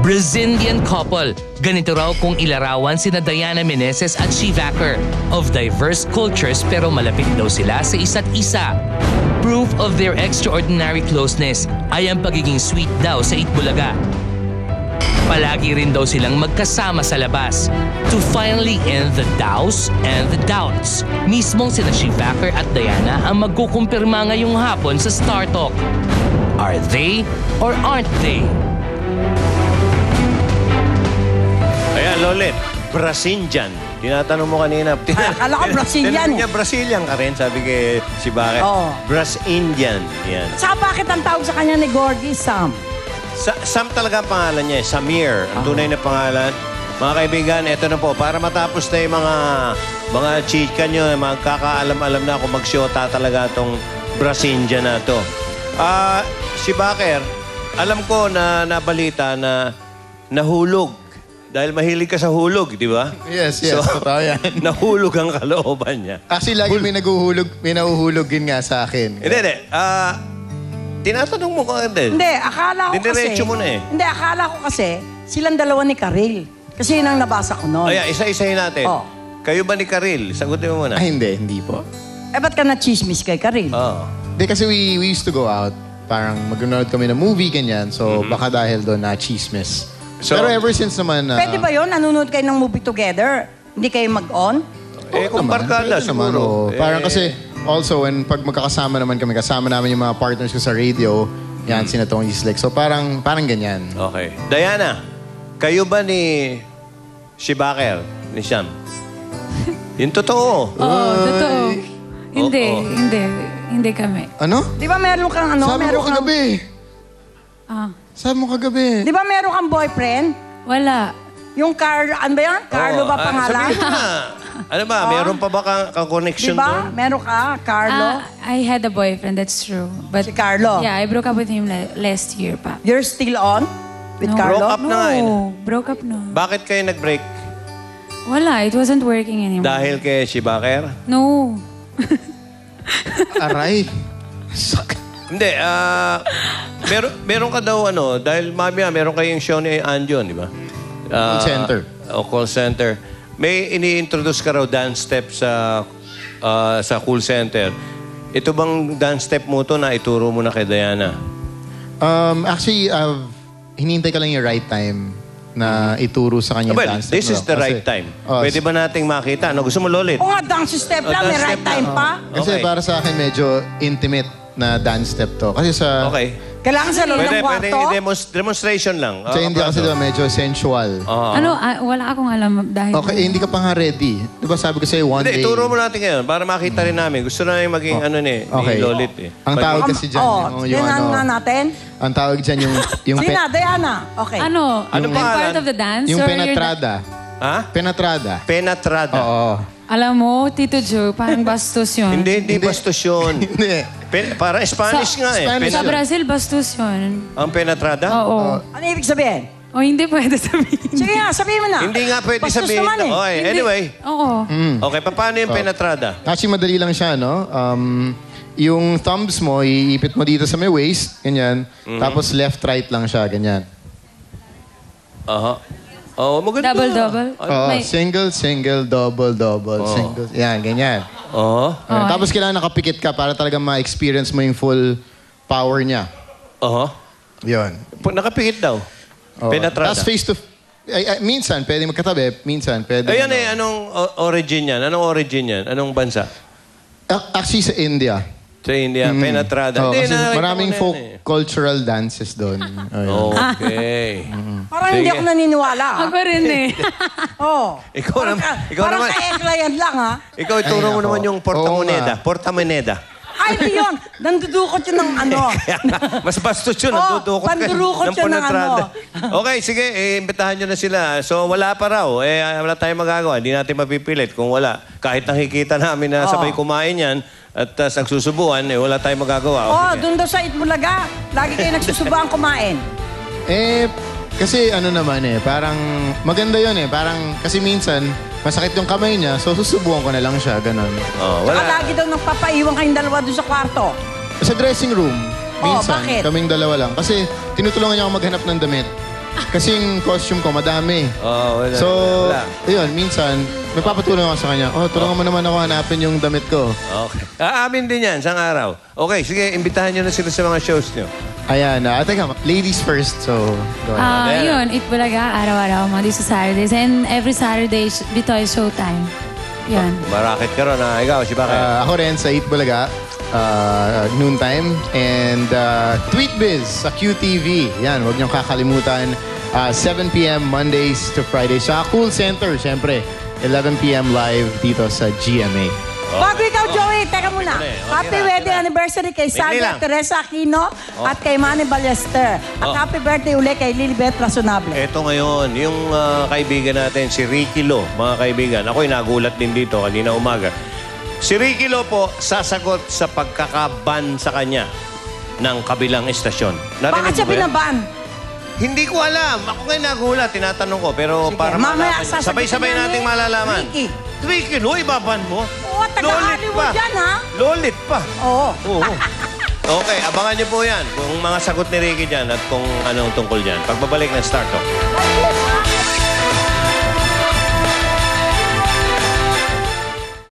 Brazilian couple. Ganito raw kung ilarawan sina Diana Meneses at Shivaker. Of diverse cultures pero malapit daw sila sa isa't isa. Proof of their extraordinary closeness ay ang pagiging sweet daw sa Itbulaga. Palagi rin daw silang magkasama sa labas. To finally end the doubts and the doubts. Mismong sina Shivaker at Diana ang magkukumpirma ngayong hapon sa Star Talk. Are they or aren't they? Ayan, Lolet, Brazilian. Tinatanong mo kanina. Akala ko Brazilian Tinanong niya, Brazilian ka rin, sabi kay si Bakit. Oo. Brazilian. Yan. Saka bakit ang tawag sa kanya ni Gorgie, Sam? Sam talaga ang pangalan niya, Samir. Ang tunay na pangalan. Mga kaibigan, eto na po. Para matapos na yung mga chika nyo, magkakaalam-alam na kung magsyota talaga itong Brazilian na to. Si Baker, alam ko na nabalita na nahulog. Dahil mahilig ka sa hulog, di ba? Yes, totoo yan. Nahulog ang kalooban niya. Actually, lagi may nahuhulogin nga sa akin. Hindi. Tinatanong mo ka din. Hindi, akala ko kasi... Didiretso mo na eh. Hindi, akala ko kasi silang dalawa ni Karil. Kasi yun ang nabasa ko noon. Ayan, isa-isahin natin. Oh. Kayo ba ni Karil? Sagutin mo muna. Ay, hindi po. Ba't ka na-chismis kay Karil? Oo. Hindi, kasi we used to go out. Parang mag-nood kami ng movie, ganyan. So, baka dahil doon na chismis. So, pero ever since naman... Pwede ba yun? Nanonood kayo ng movie together? Hindi kayo mag-on? kung barkada siguro. Parang kasi, also, pag magkakasama naman kami, kasama namin yung mga partners ko sa radio, yan, sina Tony Slick. So, parang ganyan. Okay. Diana, kayo ba ni Shivaker, ni Sham? Yung totoo. Oo, totoo. Hindi kami. Ano? Di ba meron kang ano? Sabi mo kagabi. Sabi mo kagabi. Di ba meron kang boyfriend? Wala. Yung ano ba yan? Carlo ba pangalan? Sabihin mo na. Ano ba? Meron pa ba kang connection Di ba? doon? Meron ka, Carlo? I had a boyfriend, that's true. But Si Carlo? yeah, I broke up with him last year pa. You're still on with No. Carlo? Broke up na nga eh. Broke up no. Bakit kayo nag-break? Wala, it wasn't working anymore. Dahil kay Shivaker? No. Aray. Hindi, meron ka daw dahil mamaya meron kayong show ni Anjon, di ba? Call center. Call center. May ini-introduce ka raw dance step sa call center. Ito bang dance step mo to na ituro mo na kay Diana? Actually, hinihintay ka lang yung right time na ituro sa kanya Well, dance step. this is the right time. Pwede ba nating makita? Ano, gusto mo, Lolit? O nga, dance step lang, may dance right step time lang. pa. Kasi Okay. para sa akin, medyo intimate na dance step to. Kasi sa... Okay. Kailangan sa loob ng Pwede kwarto? demonstration lang. Sa India kasi diba, medyo sensual. Ano, wala akong alam dahil... Okay, hindi ka pa nga ready. Diba sabi ko sa'yo, one Hindi, day... ituro mo natin ngayon para makita rin namin. Gusto namin maging ni Lolit eh. Ang tawag kasi dyan, yung nga natin. Ang tawag dyan yung Sige na, Diana. Okay. Ano? Ano I'm pangalan? part of the dance? yung or you're penetrada. Ha? Penetrada. Penetrada. Oo. Alam mo, Tito Joe, parang bastos yun. Hindi bastos yun. Hindi. Para Spanish nga eh. Spanish. Sa Brazil, bastos yun. Ang penetrada? Oo. Ano ibig sabihin? O hindi pwede sabihin. Sige nga, sabihin mo na. Hindi nga pwede Bastos sabihin. naman eh. Okay, anyway. Oo. Okay, paano yung penetrada? Actually, madali lang siya, no? Yung thumbs mo, iipit mo dito sa may waist, ganyan. Tapos left-right lang siya, ganyan. Aha. Oh, maganda. Double-double. Oo, May- single, double, single. Yan, ganyan. Oo. Ayan. Tapos kailangan nakapikit ka para talaga ma-experience mo yung full power niya. Aha. Yun. Nakapikit daw. Oo. Penetrada. Tapos face to... minsan, pwede magkatabi. Minsan, pwede... Ayan anong origin yan? Anong origin yan? Anong bansa? Actually, sa India. Sa India, penetrada. Oo, Hindi, kasi nakita maraming ko na folk yan eh. cultural dances doon. Ayun. Okay. Parang hindi ako naniniwala. Ako rin eh. Oo. Ikaw naman. Ikaw Parang naman. ka-client lang, ha? Ikaw, ituro mo Ay, naman ako. yung portamoneda. Oo nga. Portamoneda. Ay, hindi yun. Nandudukot yun ng ano. Kaya nga, mas bastos yun. Oo, Nandudukot ka pandurukot ng yun ng penetrada. ano. Okay, sige. Imbitahan nyo na sila. So, wala pa raw. Wala tayong magagawa. Hindi natin mapipilit kung wala. Kahit nakikita namin na sabay kumain yan at nagsusubuan, wala tayong magagawa. Oo, doon daw sa Itbulaga. Lagi kayo nagsusubuan kumain. Kasi ano naman parang maganda yun Parang, kasi minsan, masakit yung kamay niya, so susubukan ko na lang siya, ganun. Oh, Saka wala. lagi daw nagpapaiwan kayong dalawa doon sa kwarto. Sa dressing room, minsan, bakit? kaming dalawa lang. Kasi tinutulungan niya ako maghanap ng damit. kasing costume ko, madami. Oh, wala. So, wala. ayun, minsan, nagpapatulong ako sa kanya. Tulungan mo naman ako hanapin yung damit ko. Okay. Aamin din yan, isang araw. Okay, sige, imbitahan nyo na sila sa mga shows nyo. Ayan, teka, ladies first. So, go ahead. Yun, Itbulaga, araw-araw, Monday to Saturdays. And every Saturday, dito ay showtime. Yan. Marakit ka ron, ha? Ikaw, si Bakit? Ako rin sa Eat Bulaga, noontime. And Tweetbiz sa QTV. Yan, huwag niyong kakalimutan. 7 p.m. Mondays to Fridays. Sa Cool Center, syempre. 11 p.m. live dito sa GMA. Bago ikaw, Joey, teka muna. Okay, Happy lang, wedding sige. anniversary kay Bigli Sandra lang. Teresa Aquino at kay Manny Ballester. At happy birthday uli kay Lilibet Razonable. Ito ngayon, yung kaibigan natin, si Ricky Lo, mga kaibigan. Ako'y nagulat din dito kanina umaga. Si Ricky Lo po, sasagot sa pagkakaban sa kanya ng kabilang estasyon. Narinig Bakit siya mo ba yan? binaban? Hindi ko alam. Ako ngayon nagulat, tinatanong ko. Pero Sige, para mamaya malaman, sasagutin sabay-sabay niya nating ni malalaman. Ricky. Ricky Lo, ibaban mo? Oo, taga-Hollywood yan, ha? Lolit pa. Oo. Oo. Okay, abangan niyo po yan. Kung mga sagot ni Ricky dyan at kung anong tungkol dyan. Pagbabalik ng Star Talk.